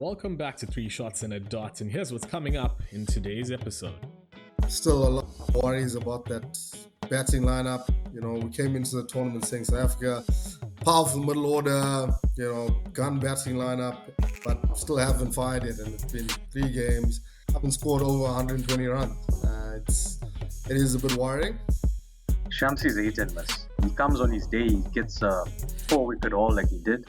Welcome back to Three Shots and a Dot, and here's what's coming up in today's episode. Still a lot of worries about that batting lineup. We came into the tournament saying South Africa, powerful middle order, gun batting lineup, but still haven't fired it, and it's been 3 games, haven't scored over 120 runs. It is a bit worrying. Shamsi's a hit and miss. He comes on his day, he gets a 4-wicket haul like he did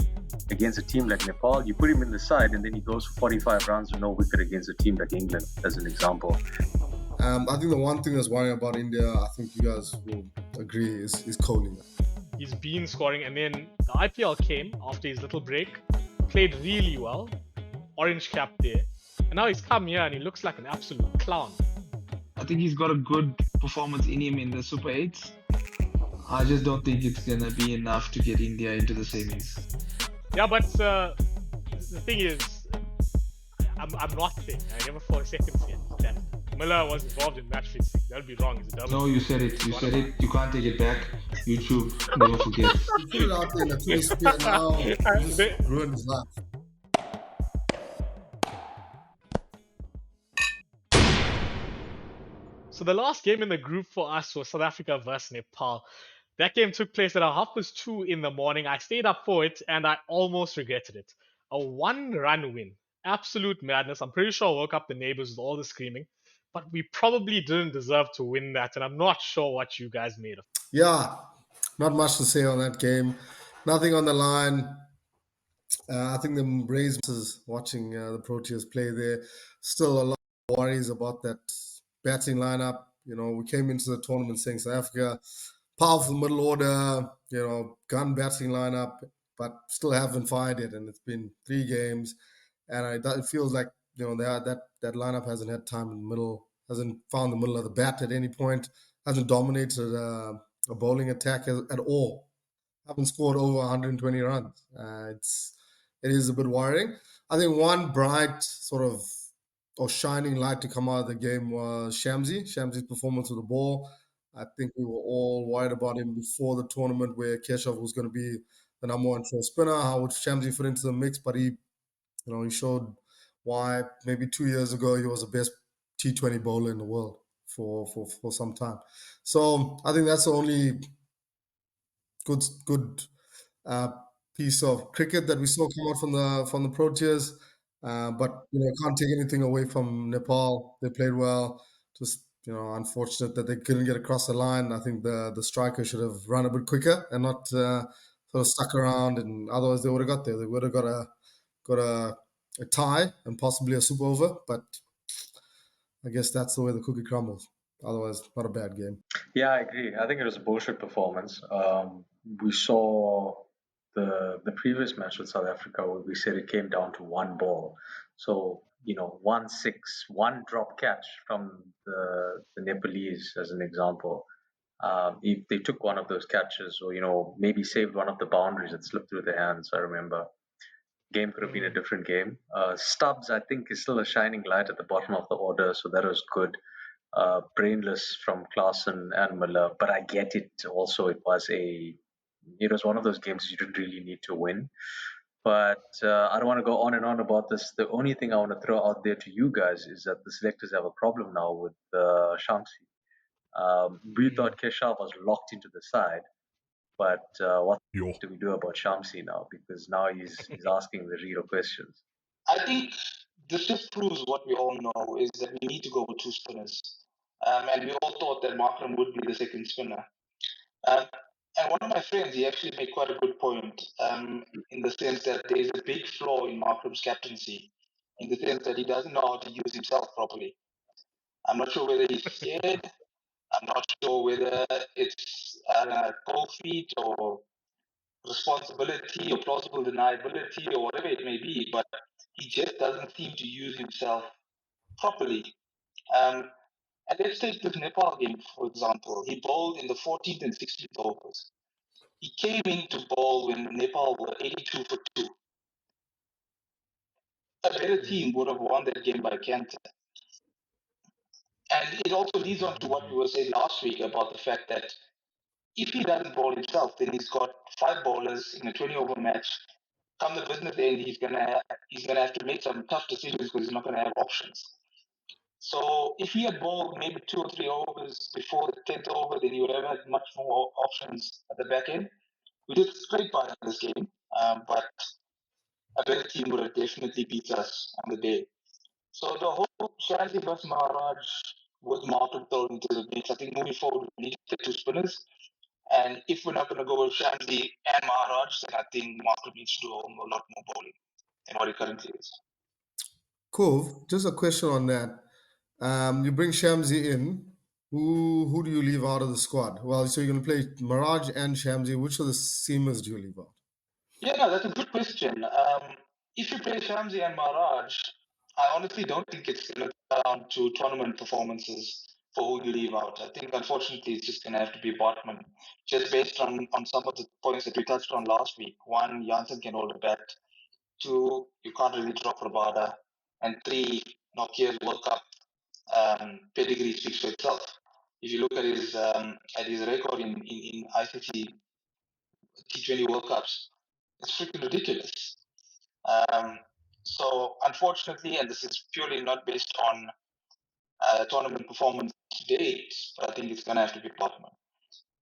against a team like Nepal. You put him in the side and then he goes for 45 runs with no wicket against a team like England, as an example. I think the one thing that's worrying about India, I think you guys will agree, is Kohli. He's been scoring, and then the IPL came after his little break, played really well, orange cap there, and now he's come here and he looks like an absolute clown. I think he's got a good performance in him in the Super 8s. I just don't think it's going to be enough to get India into the semis. Yeah, but the thing is, I'm not saying, I never for a second said that Miller was involved in match fixing. That would be wrong. No, you said it. You said it. You can't take it back. YouTube, never forget. You put it out there in the Twitter sphere now, you just ruined his life. So the last game in the group for us was South Africa versus Nepal. That game took place at 2:30 in the morning. I stayed up for it and I almost regretted it. A 1-run win. Absolute madness. I'm pretty sure I woke up the neighbors with all the screaming. But we probably didn't deserve to win that, and I'm not sure what you guys made of. Yeah, not much to say on that game. Nothing on the line. I think the Rays is watching the Proteas play there. Still a lot of worries about that batting lineup. We came into the tournament saying South Africa, powerful middle order, gun batting lineup, but still haven't fired it, and it's been 3 games, and it feels like that lineup hasn't had time in the middle, hasn't found the middle of the bat at any point, hasn't dominated a bowling attack at all. Haven't scored over 120 runs. It is a bit worrying. I think one bright sort of or shining light to come out of the game was Shamsi's performance with the ball. I think we were all worried about him before the tournament, where Keshav was going to be the number 1 choice spinner. How would Shamsi fit into the mix? But he showed why maybe 2 years ago he was the best T20 bowler in the world for some time. So I think that's the only good piece of cricket that we saw come out from the Proteas. But can't take anything away from Nepal. They played well. Just unfortunate that they couldn't get across the line. I think the striker should have run a bit quicker and not sort of stuck around. And otherwise, they would have got there. They would have got a tie and possibly a super over. But I guess that's the way the cookie crumbles. Otherwise, not a bad game. Yeah, I agree. I think it was a bullshit performance. We saw the previous match with South Africa where we said it came down to 1 ball. So, 1-6, 1 drop catch from the Nepalese, as an example. If they took one of those catches or, maybe saved one of the boundaries that slipped through their hands, I remember, game could have been a different game. Stubbs, I think, is still a shining light at the bottom of the order, so that was good. Brainless from Klaasen and Miller, but I get it also. It was one of those games you didn't really need to win. But I don't want to go on and on about this. The only thing I want to throw out there to you guys is that the selectors have a problem now with Shamsi. We thought Keshav was locked into the side, but what do we do about Shamsi now? Because now he's asking the real questions. I think this just proves what we all know, is that we need to go with 2 spinners. And we all thought that Markram would be the second spinner. And one of my friends, he actually made quite a good point, in the sense that there's a big flaw in Markram's captaincy, in the sense that he doesn't know how to use himself properly. I'm not sure whether he's scared. I'm not sure whether it's cold feet or responsibility or plausible deniability or whatever it may be, but he just doesn't seem to use himself properly. And let's take this Nepal game, for example. He bowled in the 14th and 16th overs. He came in to bowl when Nepal were 82 for 2. A better team would have won that game by canter. And it also leads on to what we were saying last week about the fact that if he doesn't bowl himself, then he's got 5 bowlers in a 20-over match come the business end, he's gonna have to make some tough decisions because he's not gonna have options. So if he had bowled maybe 2 or 3 overs before the 10th over, then he would have had much more options at the back end. We did scrape by in this game, but a better team would have definitely beat us on the day. So the whole Shamsi versus Maharaj with Markham thrown into the mix, I think moving forward we need the 2 spinners. And if we're not going to go with Shamsi and Maharaj, then I think Markham needs to do a lot more bowling than what he currently is. Cool. Just a question on that. You bring Shamsi in. Who do you leave out of the squad? Well, so you're going to play Mirage and Shamsi. Which of the seamers do you leave out? Yeah, no, that's a good question. If you play Shamsi and Maharaj, I honestly don't think it's going to come down to tournament performances for who you leave out. I think, unfortunately, it's just going to have to be Botman, just based on some of the points that we touched on last week. 1, Janssen can hold a bat. 2, you can't really drop Rabada. And 3, Nokia's World Cup pedigree speaks for itself. If you look at his record in ICC T20 World Cups, it's freaking ridiculous. So unfortunately, and this is purely not based on tournament performance to date, but I think it's going to have to be Botman.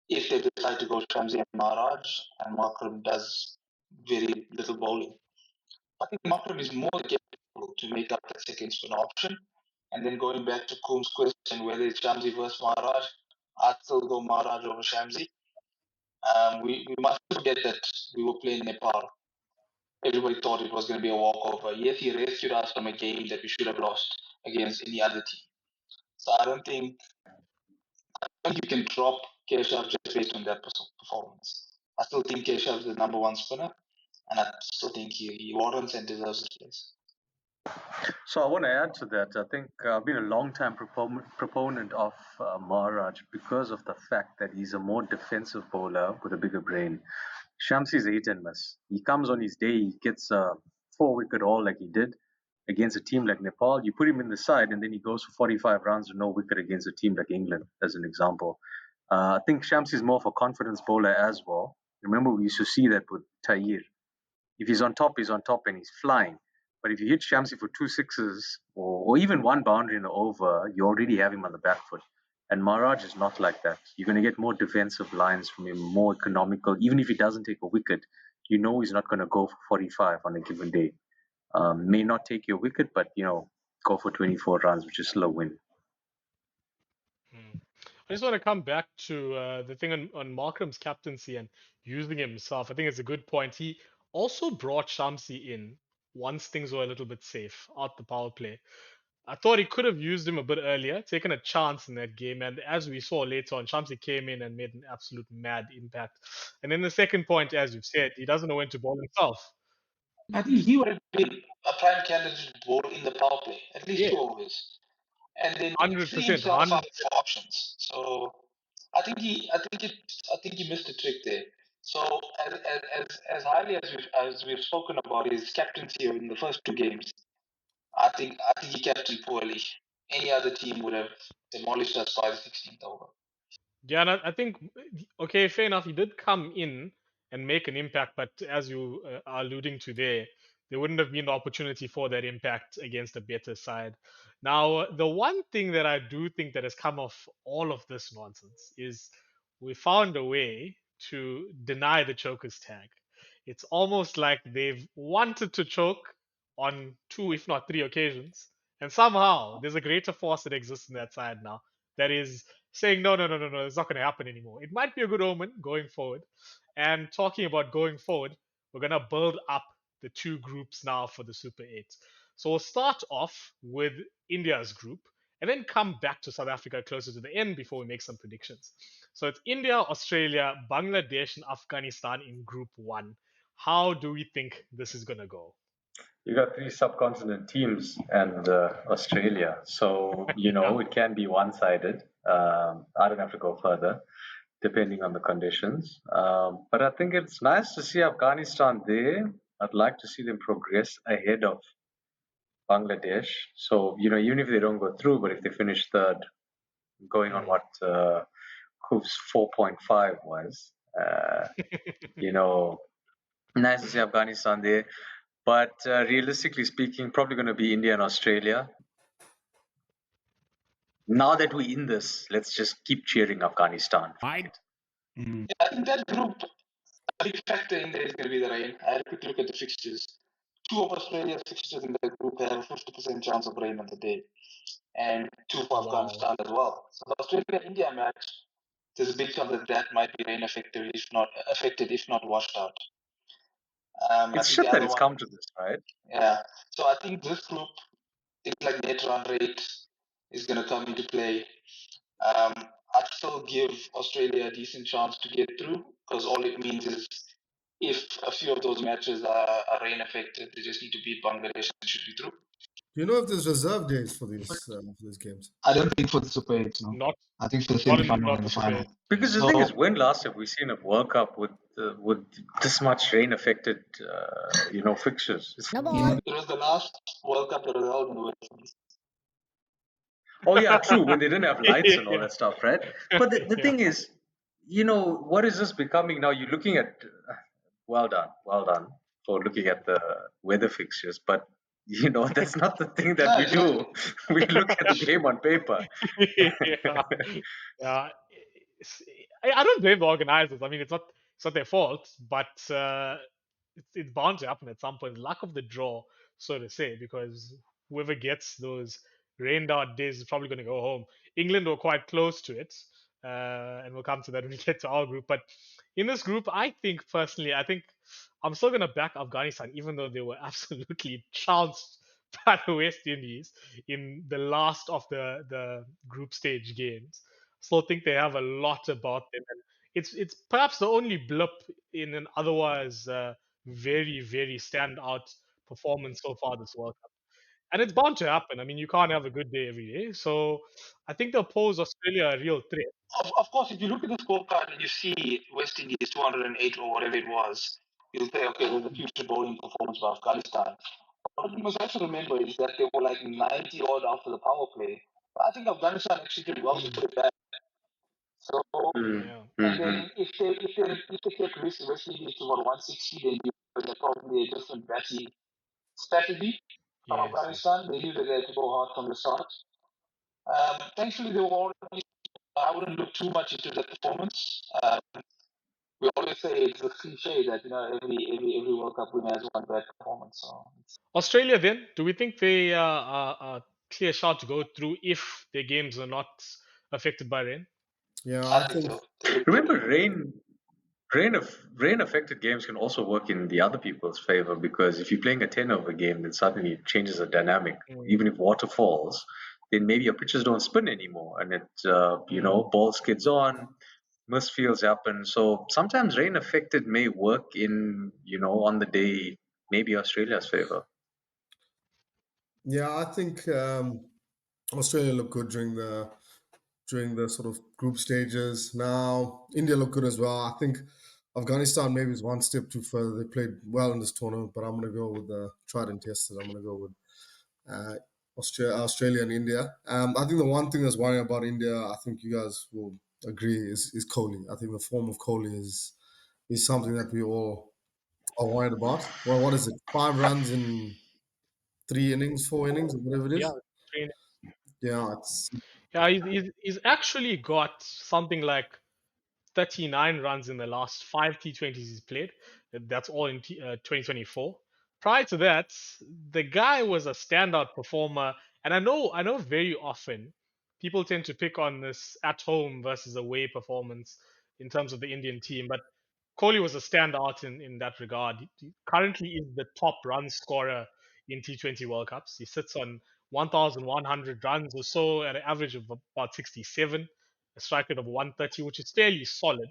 If they decide to go Shamsi and Maharaj, and Markram does very little bowling, I think Markram is more capable to make up that second spin option. And then going back to Kum's question, whether it's Shamsi versus Maharaj, I'd still go Maharaj over Shamsi. We must forget that we were playing Nepal. Everybody thought it was going to be a walkover. Yes, he rescued us from a game that we should have lost against any other team. So I don't think you can drop Keshav just based on that performance. I still think Keshav is the number 1 spinner, and I still think he warrants and deserves his place. So I want to add to that. I think I've been a long-time proponent of Maharaj because of the fact that he's a more defensive bowler with a bigger brain. Shamsi's a hit and miss. He comes on his day, he gets a 4-wicket haul like he did against a team like Nepal. You put him in the side, and then he goes for 45 runs with no wicket against a team like England, as an example. I think Shamsi is more of a confidence bowler as well. Remember, we used to see that with Tahir. If he's on top and he's flying. But if you hit Shamsi for 2 sixes or even 1 boundary in the over, you already have him on the back foot. And Maharaj is not like that. You're going to get more defensive lines from him, more economical. Even if he doesn't take a wicket, you know he's not going to go for 45 on a given day. May not take your wicket, but, go for 24 runs, which is still a win. I just want to come back to the thing on Markram's captaincy and using himself. I think it's a good point. He also brought Shamsi in once things were a little bit safe out the power play. I thought he could have used him a bit earlier, taken a chance in that game. And as we saw later on, Shamsi came in and made an absolute mad impact. And then the second point, as you've said, he doesn't know when to bowl himself. I think he would have been a prime candidate to bowl in the power play, at least 2 overs. And then 100%. himself up for options. So I think he missed a trick there. So as highly as we've spoken about his captaincy in the first 2 games, I think he captained poorly. Any other team would have demolished us by the 16th over. Yeah, and I think, okay, fair enough. He did come in and make an impact, but as you are alluding to there wouldn't have been the opportunity for that impact against a better side. Now, the one thing that I do think that has come off all of this nonsense is we found a way to deny the chokers tag. It's almost like they've wanted to choke on 2, if not 3 occasions, and somehow there's a greater force that exists in that side now that is saying, no, it's not going to happen anymore. It might be a good omen going forward. And talking about going forward, we're going to build up the 2 groups now for the Super 8. So we'll start off with India's group and then come back to South Africa closer to the end before we make some predictions. So it's India, Australia, Bangladesh, and Afghanistan in Group 1. How do we think this is going to go? You got 3 subcontinent teams and Australia, so it can be one-sided. I don't have to go further, depending on the conditions. But I think it's nice to see Afghanistan there. I'd like to see them progress ahead of Bangladesh. So even if they don't go through, but if they finish third, going on what Kuf's 4.5 was, Nice to see Afghanistan there. But realistically speaking, probably going to be India and Australia. Now that we're in this, let's just keep cheering Afghanistan. I Mm. I think that group, a big factor in there is going to be the rain. I had a quick look at the fixtures. Two of Australia's fixtures in that group have a 50% chance of rain on the day, and two for Wow. Afghanistan as well. So the Australia-India match, there's a big chance that might be rain affected, if not washed out. I It's think shit the that other it's one, come to this, right? yeah. So I think this group, things like net run rate is going to come into play. I'd still give Australia a decent chance to get through, because all it means is if a few of those matches are rain affected, they just need to beat Bangladesh and should be through. Do you know if there's reserve days for these games? I don't think for the Super 8, no. Not I think for the not in semi-final not and the the Super final. 8. Because the So- thing is, when last have we seen a World Cup with this much rain-affected, fixtures? In- It was the last World Cup that was held in the West Indies. Oh yeah, true. When they didn't have lights and all that stuff, right? But the Yeah. thing is, what is this becoming now? You're looking at, well done for looking at the weather fixtures, but that's not the thing that we do. We look at the game on paper. Yeah. Yeah. I don't blame the organizers. I mean, it's not their fault, but it's bound to happen at some point. Luck of the draw, so to say, because whoever gets those rained out days is probably going to go home. England were quite close to it, and we'll come to that when we get to our group. But in this group, I think I'm still going to back Afghanistan, even though they were absolutely trounced by the West Indies in the last of the group stage games. Still think they have a lot about them, and it's perhaps the only blip in an otherwise very very standout performance so far this World Cup. And it's bound to happen. I mean, you can't have a good day every day. So I think they'll pose Australia a real threat. Of course, if you look at the scorecard and you see West Indies 208 or whatever it was, you'll say, okay, there's a future bowling performance by Afghanistan. What you must also remember is that they were like 90 odd after the power play. But I think Afghanistan actually did well to put it back. So, Yeah. and then if they kept West Indies to about 160, then you would have probably a different batting strategy from Yes. Afghanistan. They knew that they had to go hard from the start. Thankfully, they were already. I wouldn't look too much into the performance. We always say it's a cliche that every World Cup winner has one bad performance. So Australia, then, do we think they are clear shot to go through if their games are not affected by rain? Yeah, I think so. Remember, rain affected games can also work in the other people's favor, because if you're playing a 10-over game, then suddenly it changes the dynamic. Even if water falls, then maybe your pitches don't spin anymore, and ball skids on, misfields happen. So sometimes rain affected may work in on the day, maybe Australia's favor. yeah. I think Australia looked good during the sort of group stages. Now India looked good as well. I think Afghanistan maybe is one step too further. They played well in this tournament, but I'm going to go with the tried and tested. I'm going to go with Australia and India. I think the one thing that's worrying about India, I think you guys will agree, is Kohli. I think the form of Kohli is something that we all are worried about. Well, what is it? 5 runs in 3 innings, 4 innings, or whatever it Yeah. is. Yeah, it's Yeah, he's actually got something like 39 runs in the last 5 T20s he's played. That's all in 2024. Prior to that, the guy was a standout performer, and I know very often people tend to pick on this at home versus away performance in terms of the Indian team, but Kohli was a standout in that regard. He currently is the top run scorer in T20 World Cups. He sits on 1,100 runs or so at an average of about 67, a strike rate of 130, which is fairly solid.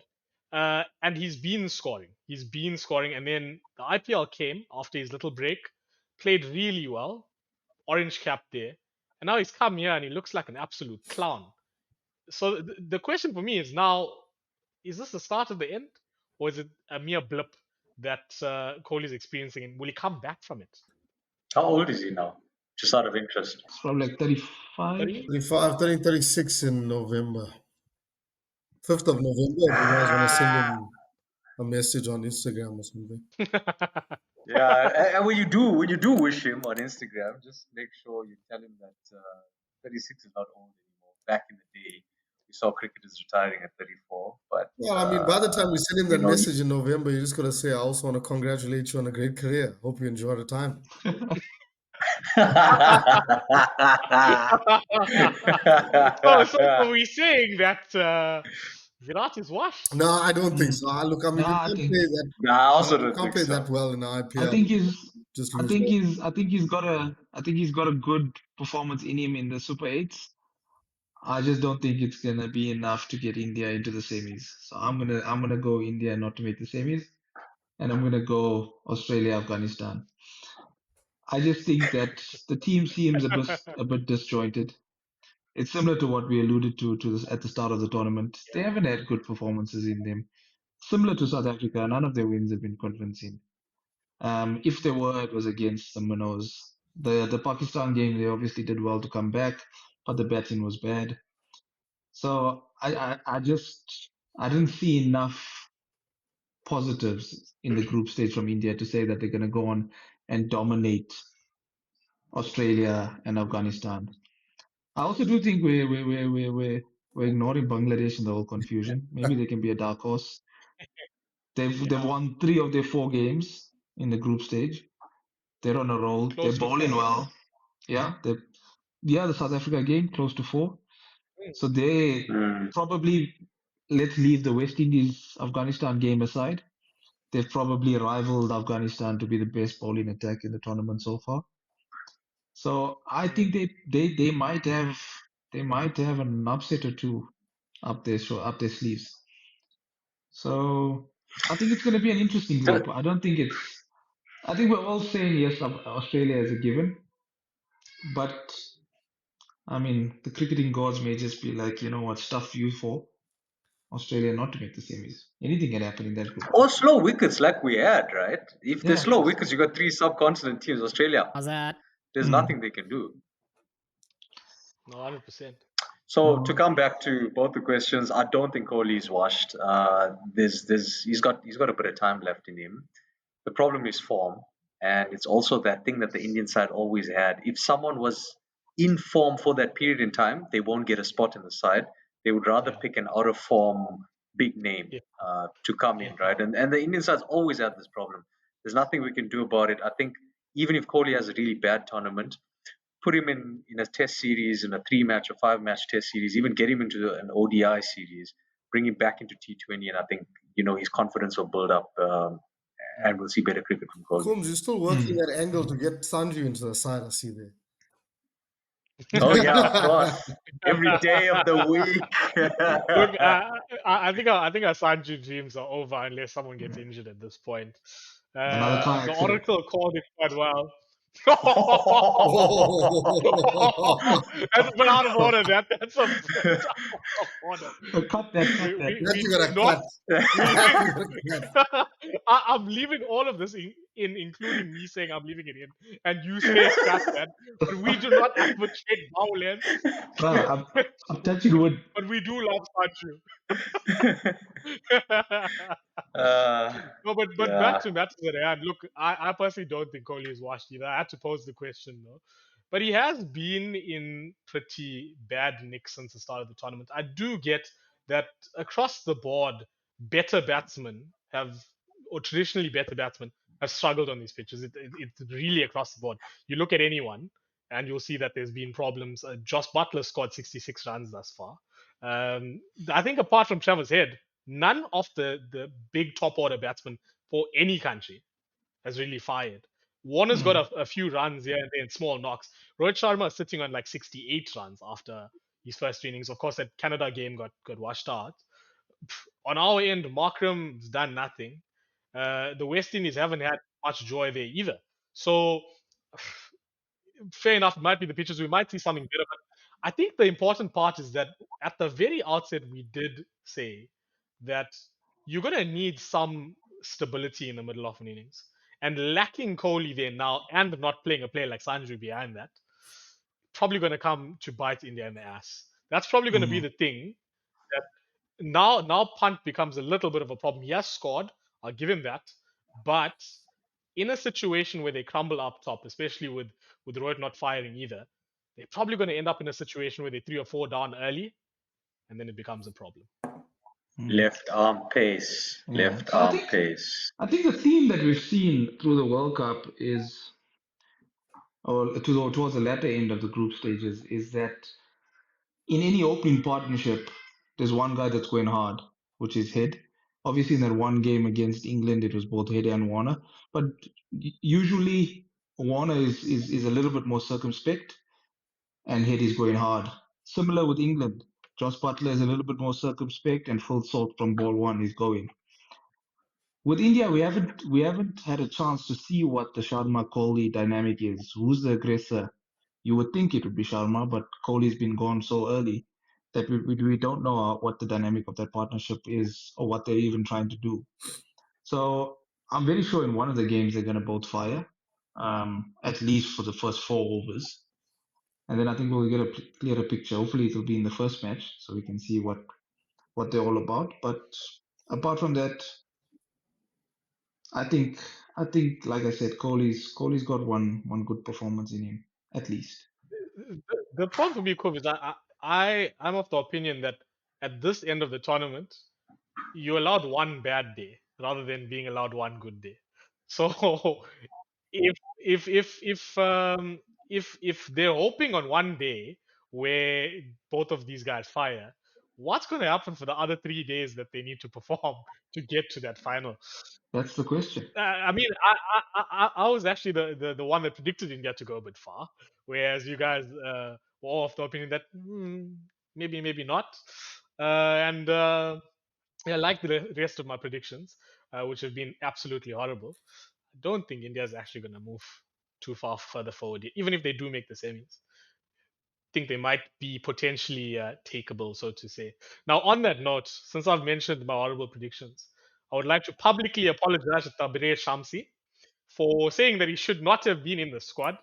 And he's been scoring. He's been scoring. And then the IPL came after his little break, played really well, orange cap there. And now he's come here and he looks like an absolute clown. So the question for me is now, is this the start of the end? Or is it a mere blip that Kohli is experiencing? And will he come back from it? How old is he now? Just out of interest. It's probably like 35. 35, turning 36 in November. 5th of November, if you guys want to send him a message on Instagram or something. Yeah, and when you do wish him on Instagram, just make sure you tell him that 36 is not old anymore. Back in the day, we saw cricketers retiring at 34, but Well, I mean, by the time we send him you that know, message in November, you just got to say, I also want to congratulate you on a great career. Hope you enjoy the time. So we're saying that Virat is washed. No, I don't think so. Look, I mean, No, you I can't think play that. Nah, I also You don't can't think play so. that well in the I IPL. think he's Just I lose. think he's I think he's got a good performance in him in the Super Eights. I just don't think it's gonna be enough to get India into the semis. So I'm gonna go India not to make the semis, and I'm gonna go Australia, Afghanistan. I just think that the team seems a bit disjointed. It's similar to what we alluded to this at the start of the tournament. They haven't had good performances in them. Similar to South Africa, none of their wins have been convincing. If they were, it was against the minnows. The Pakistan game, they obviously did well to come back, but the batting was bad. So I didn't see enough positives in the group stage from India to say that they're going to go on and dominate Australia and Afghanistan. I also do think we're ignoring Bangladesh in the whole confusion. Maybe they can be a dark horse. They've won 3 of their 4 games in the group stage. They're on a roll. Close They're to bowling 4. well. Yeah, the South Africa game close to 4. So they Mm. probably, let's leave the West Indies Afghanistan game aside. They've probably rivaled Afghanistan to be the best bowling attack in the tournament so far. So I think they might have an upset or two up their sleeves. So I think it's going to be an interesting group. I think we're all saying yes, Australia is a given, but I mean the cricketing gods may just be like, you know what, stuff you for Australia not to make the semis. Anything can happen in that group. Or slow wickets like we had, right? If there's Yeah. slow wickets, you got 3 subcontinent teams. Australia, How's that? there's nothing they can do. No, 100%. So to come back to both the questions, I don't think Kohli's washed. He's got a bit of time left in him. The problem is form, and it's also that thing that the Indian side always had. If someone was in form for that period in time, they won't get a spot in the side. They would rather pick an out of form big name Yeah. to come in, right? And the Indian side's always had this problem. There's nothing we can do about it. I think even if Kohli has a really bad tournament, put him in a test series, in a 3-match or 5-match test series, even get him into an ODI series, bring him back into T20, and I think his confidence will build up, and we'll see better cricket from Kohli. Combs, you're still working that angle to get Sanju into the side, I see there. Oh yeah, of course. Every day of the week. Look, I think our Sanju dreams are over unless someone gets injured at this point. Another car The accident. Oracle called it quite well. That's a bit out of order. That's a bit out of order. Cut that. That you gotta not. cut. I'm leaving all of this in, including me saying I'm leaving it in, and you say cut that. But we do not advocate violence. No, I'm touching wood. But we do love Sanju. No, but yeah. back to matters at hand. Look, I personally don't think Kohli is washed either. I had to pose the question though, but he has been in pretty bad nick since the start of the tournament. I do get that across the board, better batsmen have, or traditionally better batsmen have struggled on these pitches. It's really across the board. You look at anyone, and you'll see that there's been problems. Josh Butler scored 66 runs thus far. I think apart from Travis Head, none of the big top order batsmen for any country has really fired. Warner's got a few runs here and there in small knocks. Rohit Sharma is sitting on like 68 runs after his first three innings. Of course, that Canada game got washed out. On our end, Markram's done nothing. The West Indies haven't had much joy there either. So, fair enough, it might be the pitches. We might see something better. But I think the important part is that at the very outset, we did say that you're going to need some stability in the middle of an innings. And lacking Kohli there now and not playing a player like Sanju behind that, probably going to come to bite India in the ass. That's probably going to be the thing. That now Punt becomes a little bit of a problem. He has scored I'll give him that. But in a situation where they crumble up top, especially with Rohit not firing either, they're probably going to end up in a situation where they're 3 or 4 down early, and then it becomes a problem. Left arm pace. Yeah. Left So arm pace. I think the theme that we've seen through the World Cup is, or towards the latter end of the group stages, is that in any opening partnership, there's one guy that's going hard, which is Head. Obviously, in that one game against England, it was both Head and Warner. But usually, Warner is a little bit more circumspect, and Head is going hard. Similar with England, Josh Butler is a little bit more circumspect, and Phil Salt from ball one is going. With India, we haven't had a chance to see what the Sharma Kohli dynamic is. Who's the aggressor? You would think it would be Sharma, but Kohli's been gone so early that we don't know what the dynamic of that partnership is or what they're even trying to do. So I'm very sure in one of the games they're going to both fire, at least for the first 4 overs. And then I think we'll get a clearer picture. Hopefully it'll be in the first match so we can see what they're all about. But apart from that, I think like I said, Kohli's got one good performance in him at least. The problem for me, Kov, is I'm of the opinion that at this end of the tournament, you're allowed one bad day rather than being allowed one good day. So if if they're hoping on one day where both of these guys fire, what's going to happen for the other 3 days that they need to perform to get to that final? That's the question. I mean, I was actually the one that predicted India to go a bit far, whereas you guys were all of the opinion that maybe not. And yeah, like the rest of my predictions, which have been absolutely horrible, I don't think India is actually going to move too far further forward, even if they do make the semis. I think they might be potentially takeable, so to say. Now, on that note, since I've mentioned my horrible predictions, I would like to publicly apologize to Tabrez Shamsi for saying that he should not have been in the squad.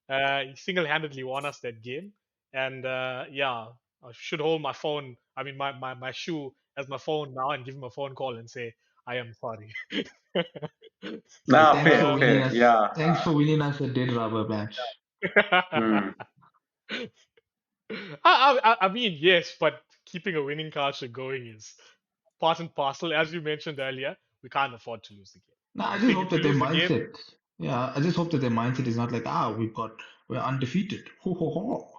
He single-handedly won us that game, and yeah, I should hold my phone. I mean, my shoe as my phone now, and give him a phone call and say I am sorry. Hey, Nah, thanks for fair, winning fair. us. Yeah. Thanks for winning us a dead rubber match. Hmm. I mean, yes, but keeping a winning culture going is part and parcel. As you mentioned earlier, we can't afford to lose the game. No, I I just think hope if we that their lose the game, mindset. Yeah, I just hope that their mindset is not like, we're undefeated. Ho ho ho.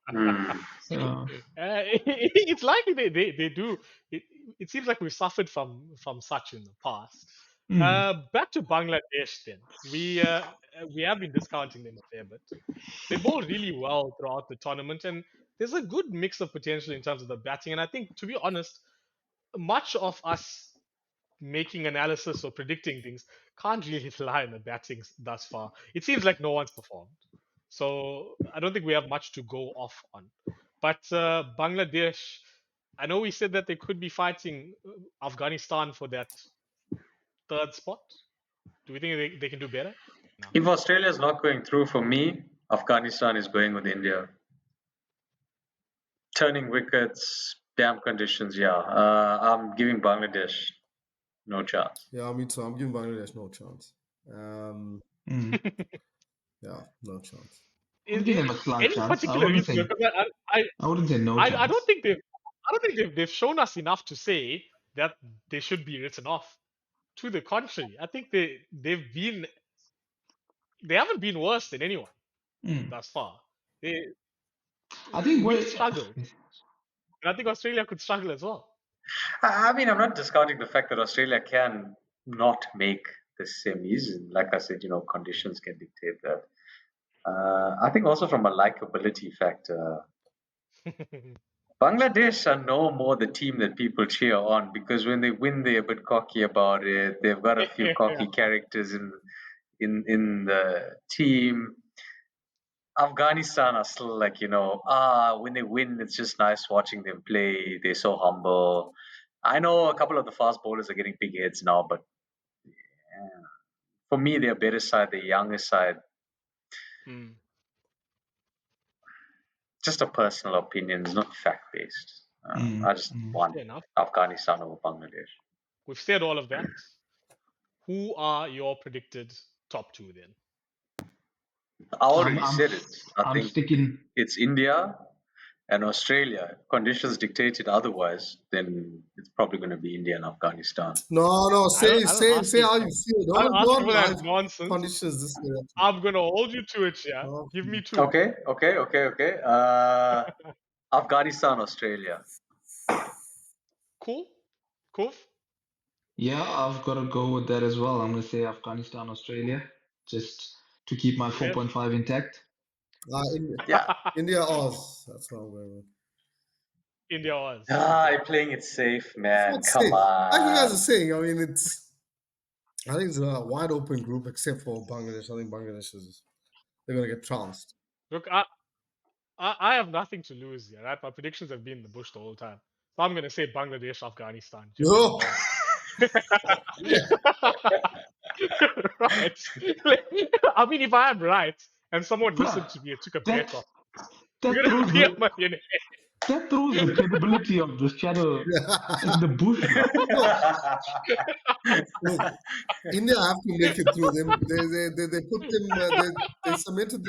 Hmm. Uh, it's likely they do. It, it seems like we've suffered from such in the past. mm, Back to Bangladesh then. We have been discounting them a fair bit. They bowled really well throughout the tournament, and there's a good mix of potential in terms of the batting. And I think, to be honest, much of us making analysis or predicting things can't really rely on the batting thus far. It seems like no one's performed. So I don't think we have much to go off on. But Bangladesh, I know we said that they could be fighting Afghanistan for that third spot. Do we think they can do better? No. If Australia is not going through for me, Afghanistan is going with India. Turning wickets, damp conditions, yeah. I'm giving Bangladesh no chance. Yeah, me too. I'm giving Bangladesh no chance. mm. Yeah, no chance. I'm giving them a slight Any chance. particular reason? Because I wouldn't say no I chance. don't think they've shown us enough to say that they should be written off. To the contrary, I think they haven't been worse than anyone Mm. thus far. They, I think we've what struggled, and I think Australia could struggle as well. I mean, I'm not discounting the fact that Australia can not make the semis. Like I said, conditions can dictate that. I think also from a likability factor, Bangladesh are no more the team that people cheer on because when they win, they're a bit cocky about it. They've got a few cocky characters in the team. Afghanistan are still like, when they win, it's just nice watching them play. They're so humble. I know a couple of the fast bowlers are getting big hits now, but for me, they're better side, the younger side. Mm. Just a personal opinion, it's not fact based. mm, I just mm. want Fair enough. Afghanistan over Bangladesh. We've said all of that. Who are your predicted top two then? I already I'm said it. I I'm think sticking. it's India and Australia. Conditions dictated otherwise, then it's probably going to be India and Afghanistan. No. Say I don't ask you. how you feel. I don't ask you Don't for that live nonsense. conditions this way. I'm gonna hold you to it, yeah. Oh, Give me two. Okay. Afghanistan, Australia. Cool? Cool? Yeah, I've got to go with that as well. I'm going to say Afghanistan, Australia, just to keep my Yes. 4.5 intact. Yeah. India, Oz. That's what I'm going with. India was. You're playing it safe, It's man. not Come safe. Like you guys are on. saying, I mean, I think it's a wide open group except for Bangladesh. I think Bangladesh they're going to get trounced. Look, I have nothing to lose here, right? My predictions have been in the bush the whole time. So I'm gonna say Bangladesh, Afghanistan, just for No. right. I mean, if I'm right and someone listened to me and took a bet That off, that you're gonna throws be a the millionaire. that throws the credibility of this channel in the bush, bro. Look, India have to make it through. They put them. They cemented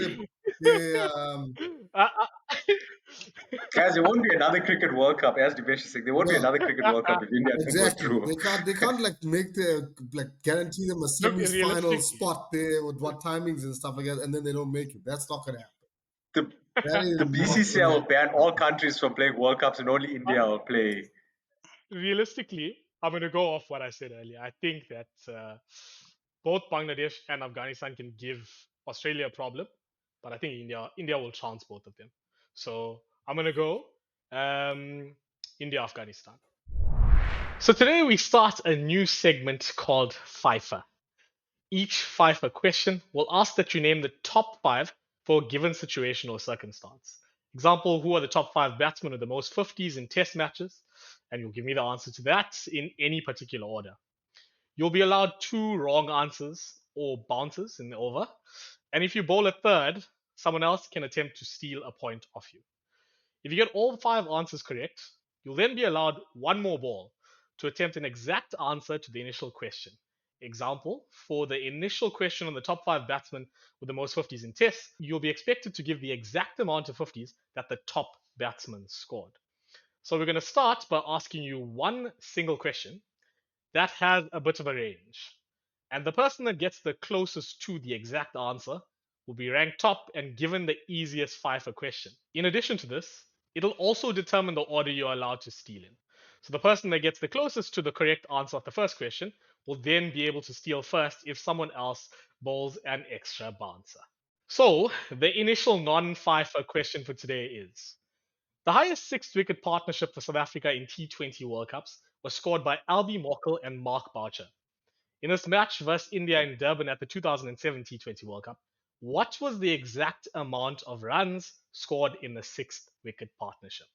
their I, Guys, there won't be another Cricket World Cup, as Divesh is saying. There won't be no. another Cricket World Cup if India don't go Exactly. through. They can't like make guarantee them a Look, semi-final realistically, spot there with what timings and stuff like that, and then they don't make it. That's not gonna happen. The, That is the not BCCI gonna will happen. ban all countries from playing World Cups and only India will play. realistically, I'm going to go off what I said earlier. I think that both Bangladesh and Afghanistan can give Australia a problem, but I think India will chance both of them. So I'm going to go India, Afghanistan. So today we start a new segment called FIFER. Each FIFER question will ask that you name the top five for a given situation or circumstance. Example, who are the top five batsmen with the most 50s in test matches? And you'll give me the answer to that in any particular order. You'll be allowed two wrong answers or bounces in the over. And if you bowl a third, someone else can attempt to steal a point off you. If you get all five answers correct, you'll then be allowed one more ball to attempt an exact answer to the initial question. Example, for the initial question on the top five batsmen with the most 50s in tests, you'll be expected to give the exact amount of 50s that the top batsman scored. So we're going to start by asking you one single question that has a bit of a range. And the person that gets the closest to the exact answer will be ranked top and given the easiest FIFER question. In addition to this, it'll also determine the order you're allowed to steal in. So the person that gets the closest to the correct answer of the first question will then be able to steal first if someone else bowls an extra bouncer. So the initial non-FIFER question for today is, the highest six-wicket partnership for South Africa in T20 World Cups was scored by Albie Morkel and Mark Boucher. In this match versus India in Durban at the 2007 T20 World Cup, what was the exact amount of runs scored in the sixth wicket partnership?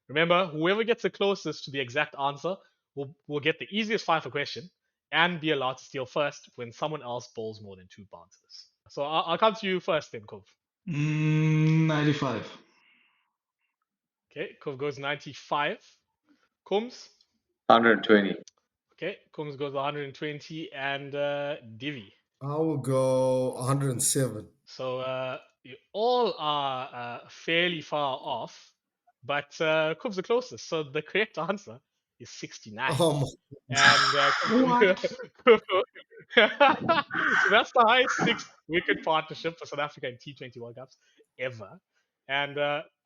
Remember, whoever gets the closest to the exact answer will get the easiest FIFER question and be allowed to steal first when someone else bowls more than two bounces. So I'll come to you first then, Kov. 95. Okay, Kov goes 95. Kums? 120. Okay, Kums goes 120 and Divi. I will go 107. So you all are fairly far off, but Kums the closest. So the correct answer is 69. Oh my. And What? so that's the highest six wicket partnership for South Africa in T20 World Cups ever. And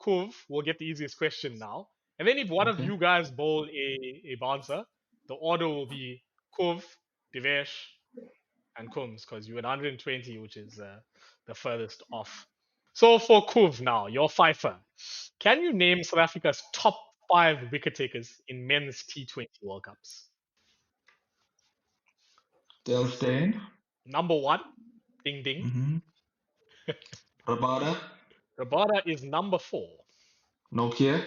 Kuv will get the easiest question now. And then if one of Okay. you guys bowl a bouncer, the order will be Kuv, Divesh, and Kums because you had 120, which is the furthest off. So for Kuv now, your FIFER, can you name South Africa's top five wicket takers in men's T20 World Cups? Dale Steyn. Number one, ding ding. Mm-hmm. Rabada. Rabada is number four. Nokia.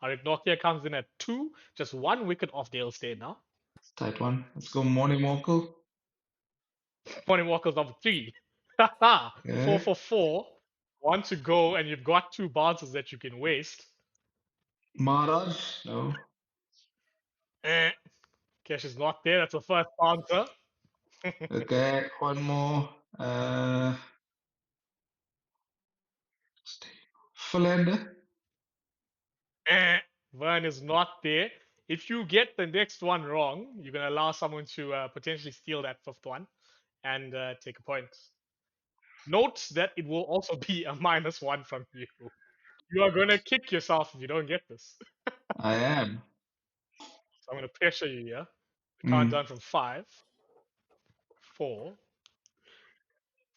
Harik Nokia comes in at two, just one wicket off Dale Steyn now. Tight one. Let's go Morning Morkel. Morning Walker's number three. Okay. 4 for 4. One to go, and you've got two bounces that you can waste. Maharaj. No. Eh. Kesh is not there. That's the first answer. Okay, one more. Philander. Vern is not there. If you get the next one wrong, you're going to allow someone to potentially steal that fifth one and take a point. Note that it will also be a -1 from you. You are going to kick yourself if you don't get this. I am. So I'm going to pressure you here. The Mm. countdown from 5, 4,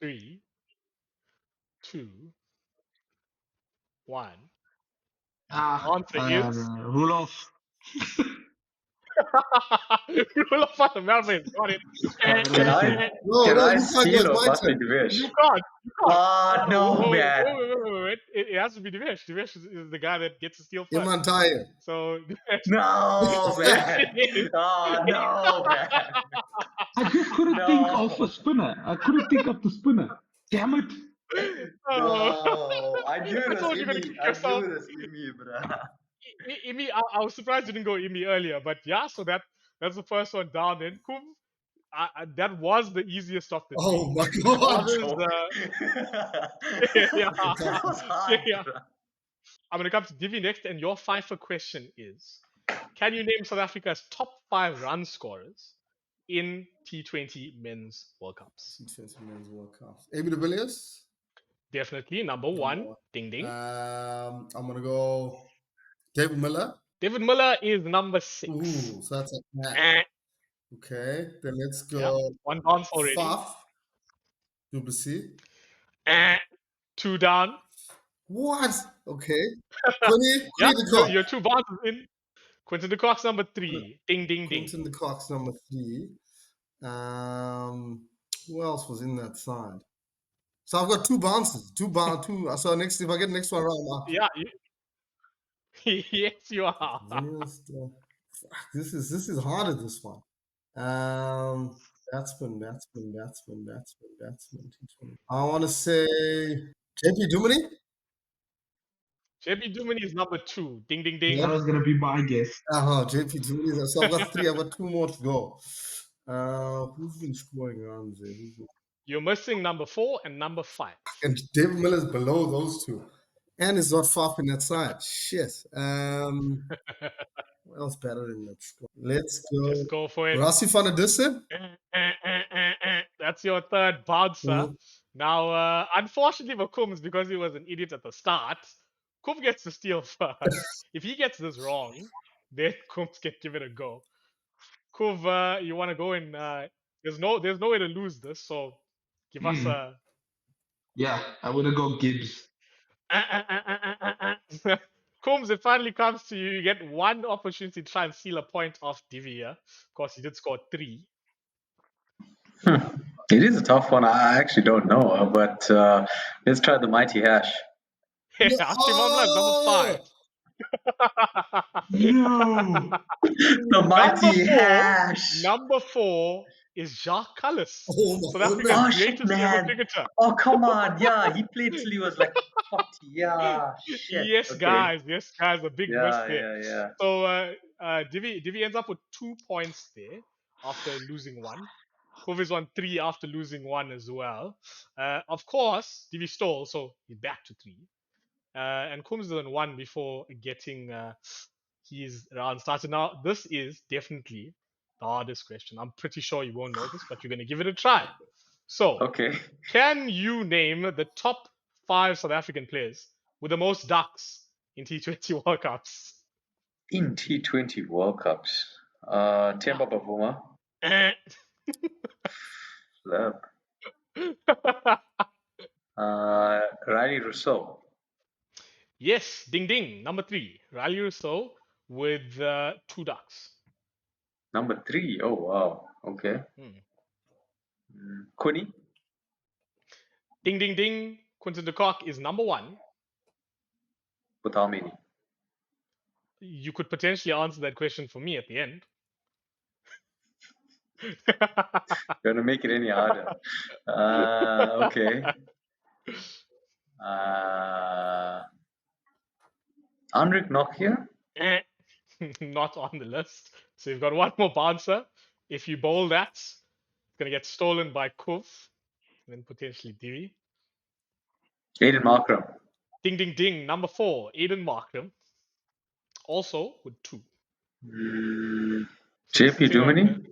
3, 2, 1. Answer is Rudolph. Rule of Thumb. Melvin got it. Can I No, can no, I you can't. It steal was or my must be turn. Divesh? You can't. You can't. Ah, no, man. Wait. It has to be Divesh. Divesh is the guy that gets to steal first. Iman Tahir. So Divesh. No, man. Oh, no, man. I just couldn't think of a spinner. I couldn't think of the spinner. Damn it. No, I knew it I was told you gonna Imi. kick I yourself. knew it was Imi, bruh. Imi, I was surprised you didn't go Imi earlier, but yeah, so that's the first one down. Then Kum, that was the easiest of the Oh three. my The God. others, yeah, That was hard, yeah. bruh. I'm gonna come to Divi next, and your FIFER question is: can you name South Africa's top 5 run scorers in T20 Men's World Cups? T20 Men's World Cup. AB de Villiers. Definitely number one. Ding ding. I'm gonna go David Miller. David Miller is number 6. Ooh, so that's a Eh, okay. Then let's go. yeah, one bounce already. Faf. Duplessis. 2 down. What? Okay. Quinny Yeah, de Kock. your 2 bounces in. Quinton de Kock's number 3. Ding ding ding. Quinton de Kock's number 3. Who else was in that side? So I've got 2 bounces. 2 bounce. 2. So next, if I get the next one right, I'm up. Yeah, yes, you are. This is harder. This one. Batsman. I want to say JP Duminy. JP Duminy is number 2. Ding ding ding. That was going to be my guess. JP Duminy. So I've got 3. I've got 2 more to go. Who's been scoring runs there? You're missing number 4 and number 5. And David Miller's below those 2. And it's not far from that side. Shit. What else better than that score? Let's go. Just go for it. Rassi van der Dussen. That's your third bouncer. Mhm. Now, unfortunately for Kums, because he was an idiot at the start, Kum gets to steal first. If he gets this wrong, then Kums can give it a go. Kuv, you want to go in? There's no way to lose this, so give us a. Yeah, I'm going to go Gibbs. Combs, it finally comes to you. You get one opportunity to try and steal a point off Divi here. Of course, he did score 3. It is a tough one. I actually don't know, but let's try the mighty hash. Hashim Amla is number 5. No. The mighty hash. Number 4 is Jacques Kallis. Oh my South Africa's Oh, greatest shit, ever man. cricketer. Oh, come on. Yeah, he played till he was like 40. Yeah, shit. Yes, Okay. guys, a big miss there. Yeah. So Divi ends up with 2 points there after losing 1. Kov is on 3 after losing 1 as well. Of course, Divi stole, so he's back to 3. And Kums is on 1 before getting his round started. Now, this is definitely the hardest question. I'm pretty sure you won't know this, but you're going to give it a try. So, Okay. can you name the top 5 South African players with the most ducks in T20 World Cups? In T20 World Cups, Temba Bavuma, Flip, Riley Rousseau. Yes, ding ding. Number 3, Riley Rousseau with 2 ducks. Number 3. Oh, wow. Okay. Kuni. Ding ding ding. Quinton de Kock is number 1. With how many? You could potentially answer that question for me at the end. Gonna make it any harder. Okay. Henrik Nokia. not on the list. So you've got one more bouncer. If you bowl that, it's gonna get stolen by Kuv, and then potentially Divi. Aiden Markram. Ding ding ding. Number 4, Aiden Markram. Also with 2. So JP sitting on Duminy.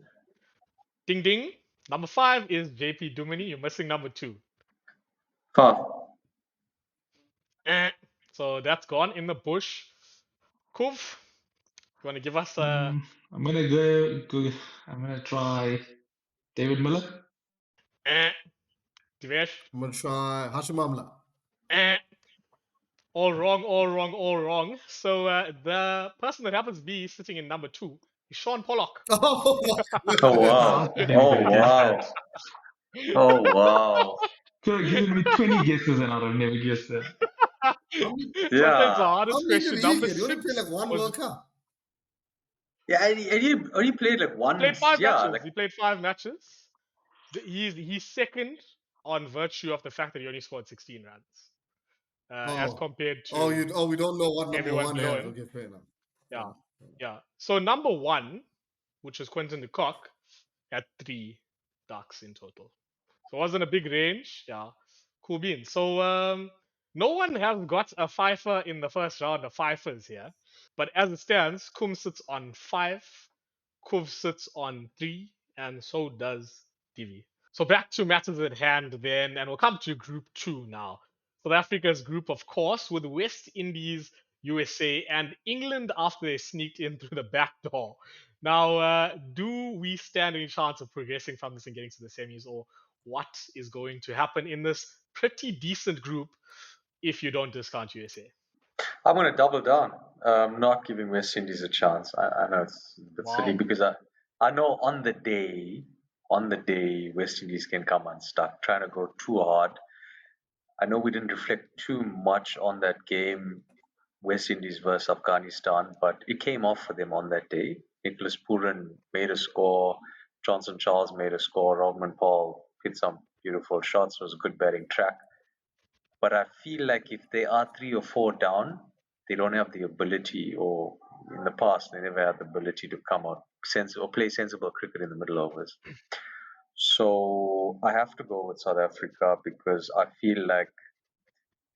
ding ding. Number 5 is JP Duminy. You're missing number 2. Far. So that's gone in the bush. Kuv, you want to give us a I'm gonna I'm gonna try David Miller. Divesh? I'm gonna try Hashim Amla. All wrong, all wrong, all wrong. So the person that happens to be sitting in number 2 is Sean Pollock. Oh, Oh wow. I never Oh could have guessed wow. that. Oh wow. Could have given me 20 guesses and I'd have never guessed that. Sometimes the Yeah. how hardest many question. did he Number get? He only 6 played like one was World Cup. Yeah, and he only played like he one. played 5 Yeah, matches. like He played 5 matches. He's second on virtue of the fact that he only scored 16 runs, as compared to We don't know what number everyone 1 below has. him. Okay, fair enough. Yeah, yeah. So number 1, which was Quentin de Kock, had 3 ducks in total. So it wasn't a big range. Yeah, cool beans. So no one has got a FIFER in the first round of FIFERs here. But as it stands, Kum sits on 5, Kuv sits on 3, and so does Divi. So back to matters at hand then, and we'll come to Group 2 now. South Africa's group, of course, with West Indies, USA, and England after they sneaked in through the back door. Now, do we stand any chance of progressing from this and getting to the semis, or what is going to happen in this pretty decent group if you don't discount USA? I'm gonna double down. Not giving West Indies a chance. I know it's a bit silly because I know on the day West Indies can come unstuck, trying to go too hard. I know we didn't reflect too much on that game, West Indies versus Afghanistan, but it came off for them on that day. Nicholas Pooran made a score, Johnson Charles made a score, Rodman Paul hit some beautiful shots. It was a good batting track. But I feel like if they are 3 or 4 down, they don't have the ability, or in the past, they never had the ability to come out or play sensible cricket in the middle overs. So I have to go with South Africa because I feel like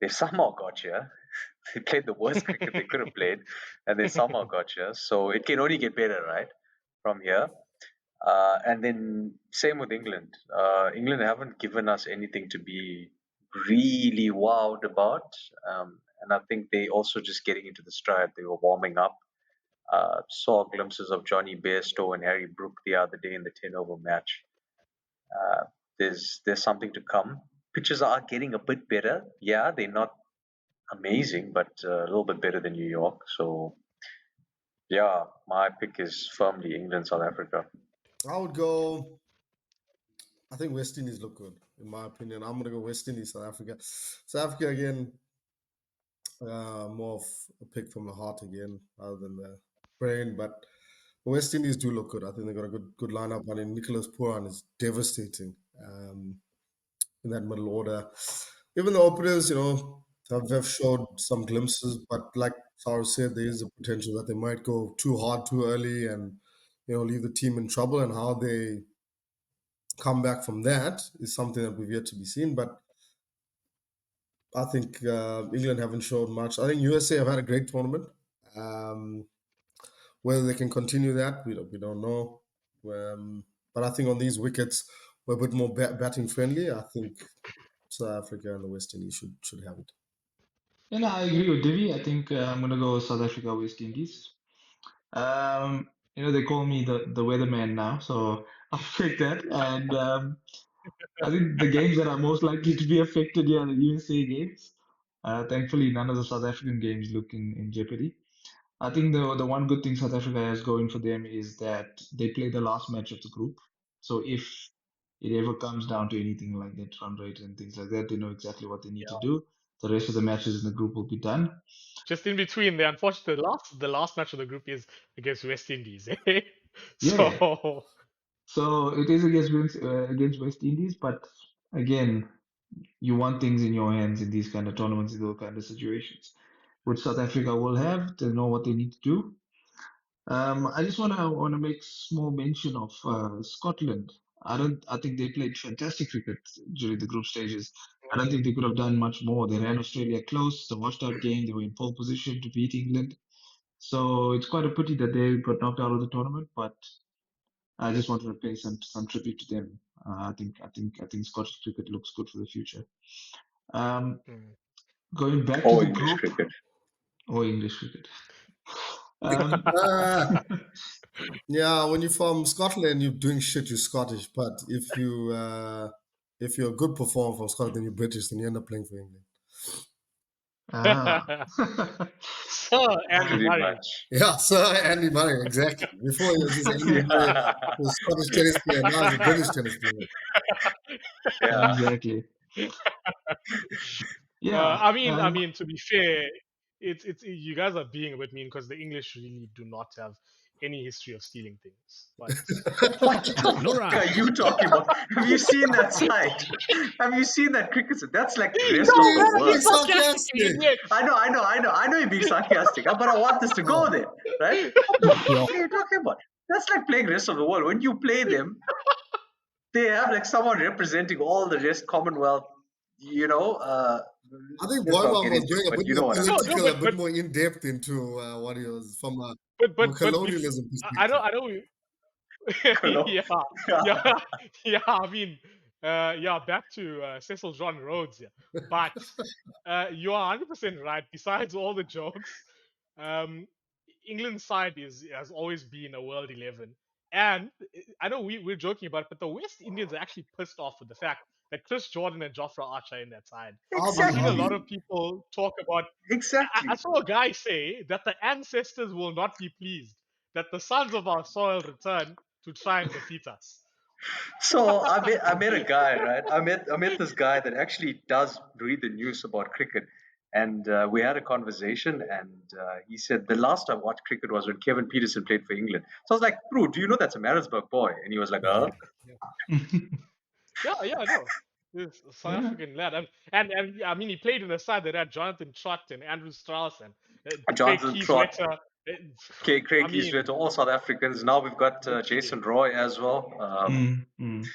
they somehow got here. They played the worst cricket they could have played, and they somehow got here. So it can only get better, right, from here. And then same with England. England haven't given us anything to be really wowed about. And I think they also just getting into the stride. They were warming up. Saw glimpses of Johnny Bairstow and Harry Brook the other day in the 10-over match. There's something to come. Pitches are getting a bit better. Yeah, they're not amazing, but a little bit better than New York. So yeah, my pick is firmly England, South Africa. I would go. I think West Indies look good, in my opinion. I'm gonna go West Indies, South Africa. South Africa again, more of a pick from the heart again, rather than the brain. But the West Indies do look good. I think they've got a good lineup. I mean, Nicholas Pooran is devastating in that middle order. Even the openers, have showed some glimpses, but like Sarah said, there is a potential that they might go too hard too early and leave the team in trouble. And how they come back from that is something that we've yet to be seen. But I think England haven't shown much. I think USA have had a great tournament. Whether they can continue that, we don't know. But I think on these wickets, we're a bit more batting friendly. I think South Africa and the West Indies should have it. And I agree with Divi. I think I'm gonna go South Africa, West Indies. They call me the weatherman now, so I'll take that. And I think the games that are most likely to be affected here are the USA games. Thankfully, none of the South African games look in jeopardy. I think the one good thing South Africa has going for them is that they play the last match of the group. So if it ever comes down to anything like that run rate and things like that, they know exactly what they need to do. The rest of the matches in the group will be done. Just in between, the unfortunate the last match of the group is against West Indies. Eh? Yeah. So So it is against West Indies, but again, you want things in your hands in these kind of tournaments, in those kind of situations, which South Africa will have. They know what they need to do. I just wanna make small mention of Scotland. I think they played fantastic cricket during the group stages. I don't think they could have done much more. They ran Australia close. It's a washed out game. They were in pole position to beat England. So it's quite a pity that they got knocked out of the tournament. But I just wanted to pay some tribute to them. I think Scottish cricket looks good for the future. Um, Mm. going back to Or the English group cricket. or English cricket. Um, Uh, yeah, when you're from Scotland, you're doing shit. You're Scottish, but if you're a good performer from Scotland, then you're British, then you end up playing for England. ah. Sir Andy Pretty Murray. much. Yeah, Sir Andy Murray, exactly. Before he was just Andy Murray, he was a Scottish tennis player. Now he's a British tennis player. Yeah. Exactly. Yeah. I mean, to be fair, it's you guys are being a bit mean because the English really do not have any history of stealing things. But What All the right. are you talking about? Have you seen that side? Have you seen that cricket side? That's like the rest no, of He's the man, being world. he's sarcastically sarcastic. admit. I know you're being sarcastic, but I want this to go Oh, there, right? What the Yeah. fuck are you talking about? That's like playing rest of the world. When you play them, they have like someone representing all the rest Commonwealth. You know, I think let's not BoiMaam get was into it, going a but bit you know more what I mean. No, political, a but bit more in depth into what he was from a but colonialism I perspective. know we Colo- yeah, yeah, yeah. I mean, yeah. Back to Cecil John Rhodes. Yeah, but you are 100% right. Besides all the jokes, um, England's side has always been a World 11, and I know we're joking about it, but the West Indians are actually pissed off with the fact that Chris Jordan and Jofra Archer are in that side. I've seen a I'll Exactly, lot be of people talk about. I exactly. saw a guy say that the ancestors will not be pleased that the sons of our soil return to try and defeat us. So I met a guy, right? I met this guy that actually does read the news about cricket, and we had a conversation, and he said the last time I watched cricket was when Kevin Peterson played for England. So I was like, bro, do you know that's a Maritzburg boy? And he was like, Yeah, I know. This South Yeah. African lad, and I mean, he played in a side that had Jonathan Trott and Andrew Strauss and Craig Jonathan Trott, Keyswetter. Craig I mean, Heaswett, all South Africans. Now we've got literally. Jason Roy as well. Mm.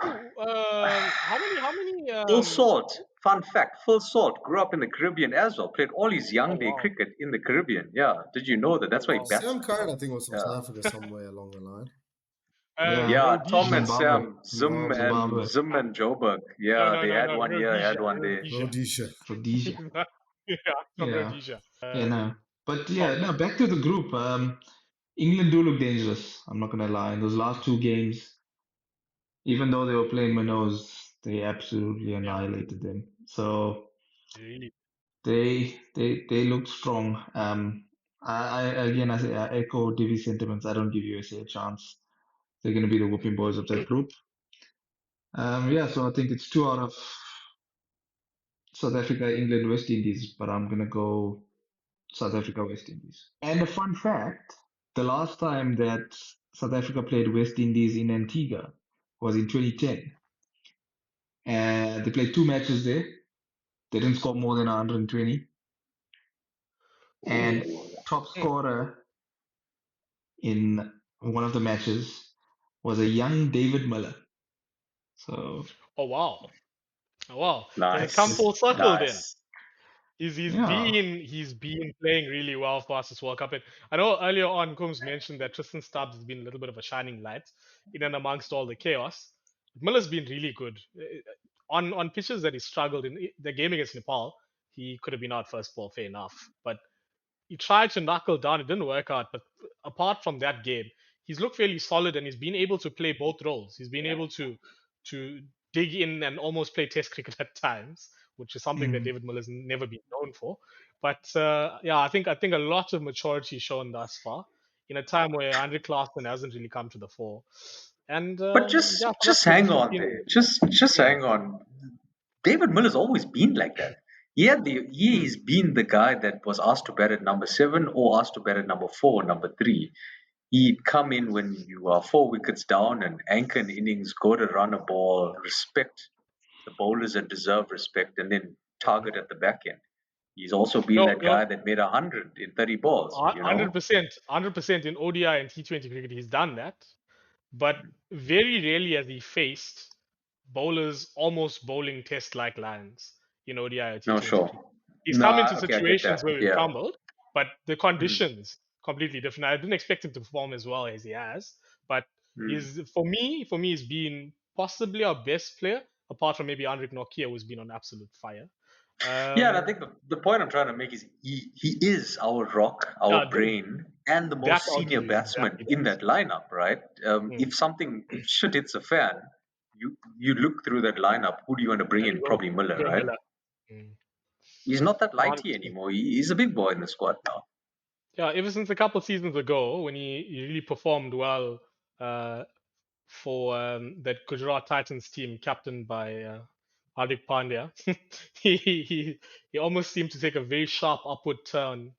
How many? Full Salt, fun fact, Full Salt grew up in the Caribbean as well. Played all his Oh young day wow, cricket in the Caribbean. Yeah, did you know that? oh That's why he wow. bats Sam like Curran, that. I think, was from Yeah. South Africa somewhere along the line. Yeah. Yeah, Tom and Rhodesia. Zimbabwe. Sam, Zim and Zimbabwe. Zim and Joburg. No, Yeah, no, they no, had no. one here, had Rhodesia, one there. Rhodesia. Rhodesia. Rhodesia. Yeah, from Yeah. Rhodesia. Yeah, no. But yeah, Tom. no, back to the group. England do look dangerous. I'm not gonna lie. In those last two games, even though they were playing Manos, they absolutely Yeah, annihilated them. So really. they look strong. I echo Divi's sentiments. I don't give USA a chance. They're gonna be the whooping boys of that group. Yeah, so I think it's two out of South Africa, England, West Indies, but I'm gonna go South Africa, West Indies. And a fun fact, the last time that South Africa played West Indies in Antigua was in 2010. And they played two matches there. They didn't score more than 120. And Ooh, top Mm. scorer in one of the matches was a young David Miller. So, Oh wow. Oh, wow. Does it come nice, full circle then? nice. yeah. He's been playing really well for us this World Cup. And I know earlier on Coombs mentioned that Tristan Stubbs has been a little bit of a shining light in and amongst all the chaos. Miller's been really good. On pitches that he struggled in the game against Nepal, he could have been out first ball, fair enough. But he tried to knuckle down, it didn't work out. But apart from that game, he's looked fairly solid and he's been able to play both roles. He's been able to dig in and almost play Test cricket at times, which is something that Mm. David Miller's never been known for. But yeah, I think a lot of maturity shown thus far in a time where Andre Klaasen hasn't really come to the fore. And But yeah, South just Africa hang just look on in. there. Just Mm, hang on. David Miller's always been like that. He's mm, been the guy that was asked to bat at number 7 or asked to bat at number 4 or number 3. He'd come in when you are 4 wickets down and anchor an innings, go to run a ball, respect the bowlers that deserve respect, and then mm. target at the back end. He's also been No, that no, guy that made 100 in 30 balls. You know. 100%, 100% in ODI and T20 cricket, he's done that. But very rarely has he faced bowlers almost bowling test-like lines in ODI or No, T20 sure. cricket. He's come Nah, into okay, I get situations that. where we've Yeah. crumbled, but the Mm, conditions completely different. I didn't expect him to perform as well as he has, but mm. he's for me, he's been possibly our best player, apart from maybe Andrik Nokia, who's been on absolute fire. Yeah, and I Um, think the point I'm trying to make is he is our rock, our yeah, brain, and the that most I'll senior give you batsman exactly in that. that lineup, right? Mm. If shit hits a fan, you look through that lineup. Who do you want to bring And in? you Probably Miller, go right? Miller. Mm. He's not that lighty 100%. anymore. He's a big boy in the squad now. Yeah, ever since a couple seasons ago when he really performed well uh, for that Gujarat Titans team captained by Hardik Pandya, he almost seemed to take a very sharp upward turn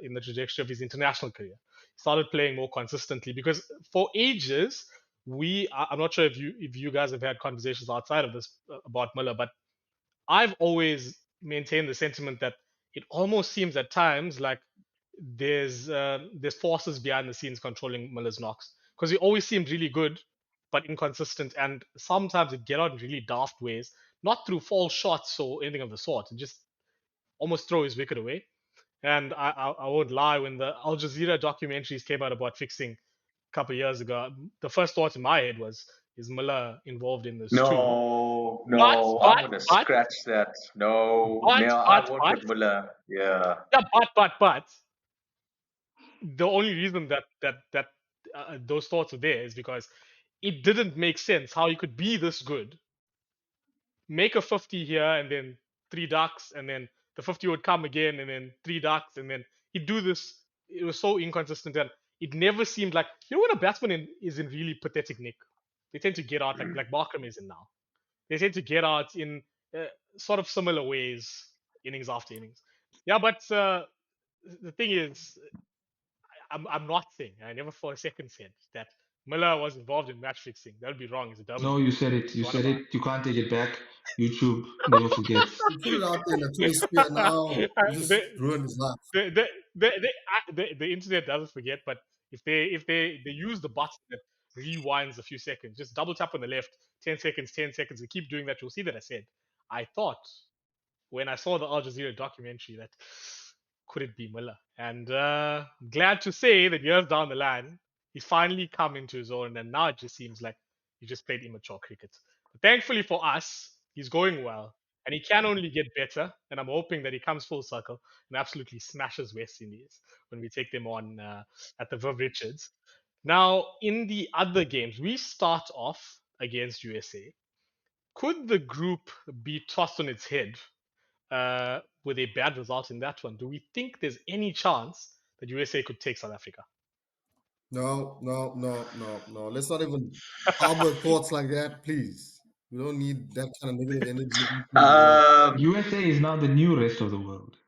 in the trajectory of his international career. He started playing more consistently because for ages I'm not sure if you guys have had conversations outside of this about Miller, but I've always maintained the sentiment that it almost seems at times like there's forces behind the scenes controlling Miller's knocks because he always seemed really good but inconsistent, and sometimes it get out in really daft ways, not through false shots or anything of the sort. It just almost throw his wicket away. And I won't lie, when the Al Jazeera documentaries came out about fixing a couple of years ago, the first thought in my head was, is Miller involved in this too? No, But no, I'm but gonna but scratch that. No, but no, I but won't but put Muller. Yeah. yeah, but the only reason that those thoughts are there is because it didn't make sense how he could be this good, make a 50 here and then three ducks, and then the 50 would come again and then three ducks, and then he'd do this. It was so inconsistent, and it never seemed like, when a batsman is in really pathetic nick, they tend to get out Mm. like Markham is in now. They tend to get out in sort of similar ways, innings after innings. Yeah, but the thing is, I'm not saying, I never for a second said that Miller was involved in match fixing. That would be wrong. He's a double No, you captain. said it. You He's one of said our. it. You can't take it back. YouTube never forgets. You put it out there in a Twitter now, you the, just ruined his life. the internet doesn't forget, but if they use the button that rewinds a few seconds, just double tap on the left, 10 seconds, 10 seconds, and keep doing that, you'll see that I said, I thought when I saw the Al Jazeera documentary that could it be Miller? And glad to say that years down the line, he's finally come into his own, and now it just seems like he just played immature cricket. But thankfully for us, he's going well, and he can only get better. And I'm hoping that he comes full circle and absolutely smashes West Indies when we take them on at the Viv Richards. Now, in the other games, we start off against USA. Could the group be tossed on its head with a bad result in that one? Do we think there's any chance that USA could take South Africa? No, no, no, no, no. Let's not even harbor thoughts like that, please. We don't need that kind of negative energy into the world. USA is now the new rest of the world.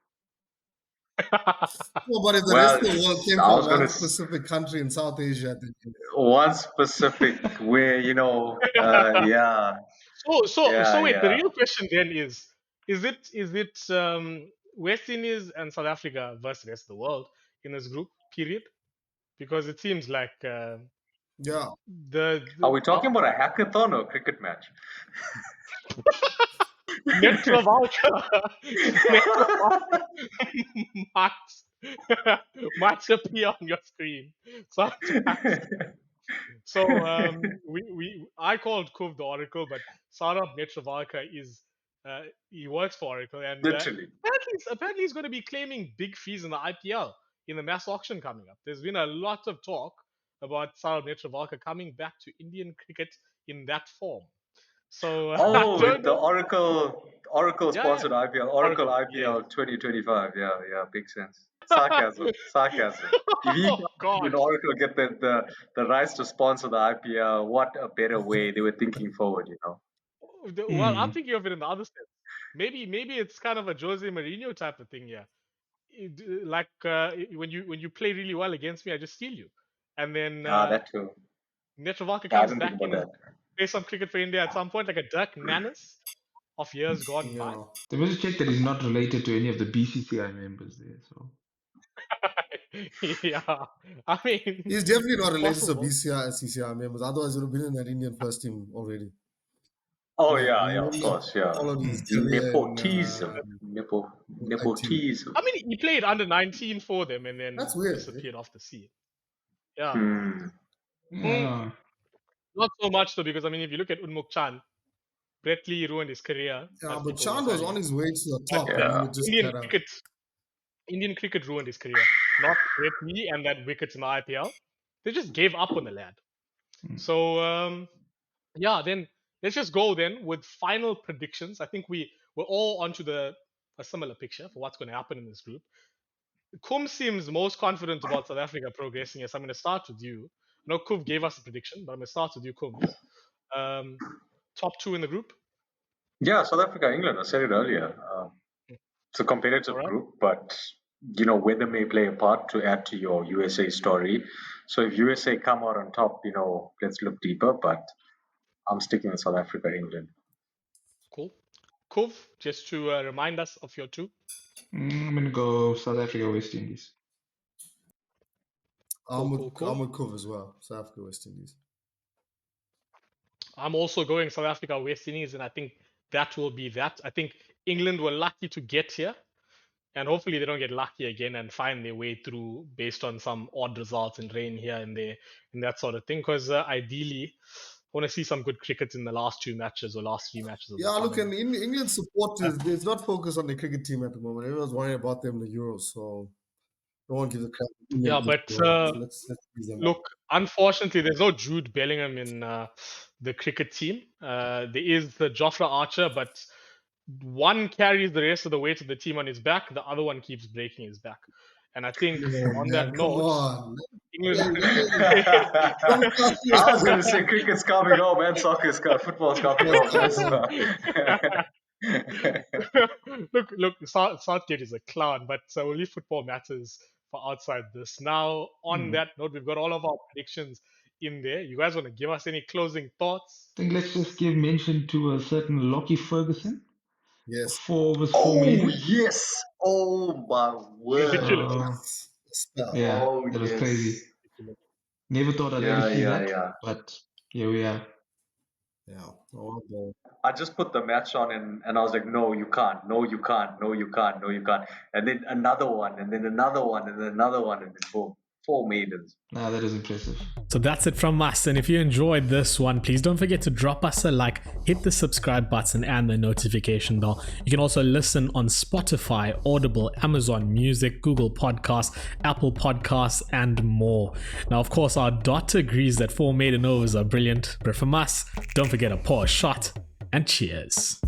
No, but if the rest Well, of the world came I from was gonna one specific country in South Asia, then yes. one specific where yeah, So wait. The yeah. real question then is it West Indies and South Africa versus the rest of the world in this group? Period. Because it seems like Yeah. Are we talking about a hackathon or a cricket match? Netravalka Netravalka might appear on your screen sometimes. So we I called Kuv the Oracle, but Saurabh Netravalka is he works for Oracle, and Literally. apparently he's going to be claiming big fees in the IPL in the mass auction coming up. There's been a lot of talk about Saurabh Netravalka coming back to Indian cricket in that form. So I Oh, don't with the know. Oracle Yeah, sponsored IPL, Oracle Oracle. Yes. IPL 2025. Yeah, yeah, big sense. Sarcasm, sarcasm. If he Oh when God. Oracle get the rights to sponsor the IPL, what a better way they were thinking forward, Well, I'm Hmm. thinking of it in the other sense. Maybe it's kind of a Jose Mourinho type of thing. Yeah, like when you play really well against me, I just steal you, and then Ah, that too. Netravalka Yeah, I comes didn't think back about in, that. play some cricket for India at some point, like a Dirk Nannes. of years gone by. Yeah. They must check that he's not related to any of the BCCI members there. So Yeah, I mean, He's definitely not related to possible. BCI, CCI members. Otherwise, he would have been in that Indian first team already. Oh Yeah, yeah, we yeah, of wouldn't have course, yeah. followed his career in Nepotism, IT. nepotism. I mean, he played under 19 for them and then That's weird. disappeared off the scene. Yeah. Hmm. yeah, Not so much though, because I mean, if you look at Unmuk Chan, Brett Lee ruined his career. Yeah, as but people were Chan was saying. on his way to the top, Yeah. and he just Indian cricket ruined his career. Not Brett Lee and that wickets in the IPL. They just gave up on the lad. So yeah, then let's just go then with final predictions. I think we're all onto a similar picture for what's going to happen in this group. Kum seems most confident about South Africa progressing. Yes, I'm going to start with you. I know Kuv gave us a prediction, but I'm going to start with you, Kums. Top two in the group. Yeah, South Africa, England. I said it earlier. It's a competitive Alright. group, but weather may play a part to add to your USA story. So if USA come out on top, let's look deeper. But I'm sticking with South Africa, England. Cool. Kuv, just to remind us of your two. I'm gonna go South Africa, West Indies. I'm Cool. with Kuv as well. South Africa, West Indies. I'm also going South Africa, West Indies, and I think that will be that. I think England were lucky to get here, and hopefully they don't get lucky again and find their way through based on some odd results and rain here and there and that sort of thing. Because ideally, I want to see some good cricket in the last two matches or last three matches. Of Yeah, the look, and tournament. England's support is not focused on the cricket team at the moment. Everyone's worrying about them in the Euros, so no one gives a crap. Yeah, but So let's use them. look, unfortunately, there's no Jude Bellingham in the cricket team. There is the Jofra Archer, but one carries the rest of the weight of the team on his back. The other one keeps breaking his back. And I think on that Come note, on. England. I was going to say cricket's coming home and football's coming home. Look, Southgate is a clown, but only football matters for outside this. Now, on that note, we've got all of our predictions in there. You guys want to give us any closing thoughts? I think let's just give mention to a certain Lockie Ferguson. Yes. 4 overs, 4 maidens. Yes! Oh my word! Ridiculous. Yeah, Oh, that was yes. crazy. Never thought I'd ever see that, but here we are. Yeah. Oh, boy. I just put the match on and I was like, no, you can't, no, you can't, no, you can't, no, you can't. And then another one, and then another one, and then another one, and then boom, 4 maidens. Nah, that is impressive. So that's it from us. And if you enjoyed this one, please don't forget to drop us a like, hit the subscribe button and the notification bell. You can also listen on Spotify, Audible, Amazon Music, Google Podcasts, Apple Podcasts, and more. Now, of course, our dot agrees that 4 maiden overs are brilliant. But from us, don't forget to pour a shot and cheers.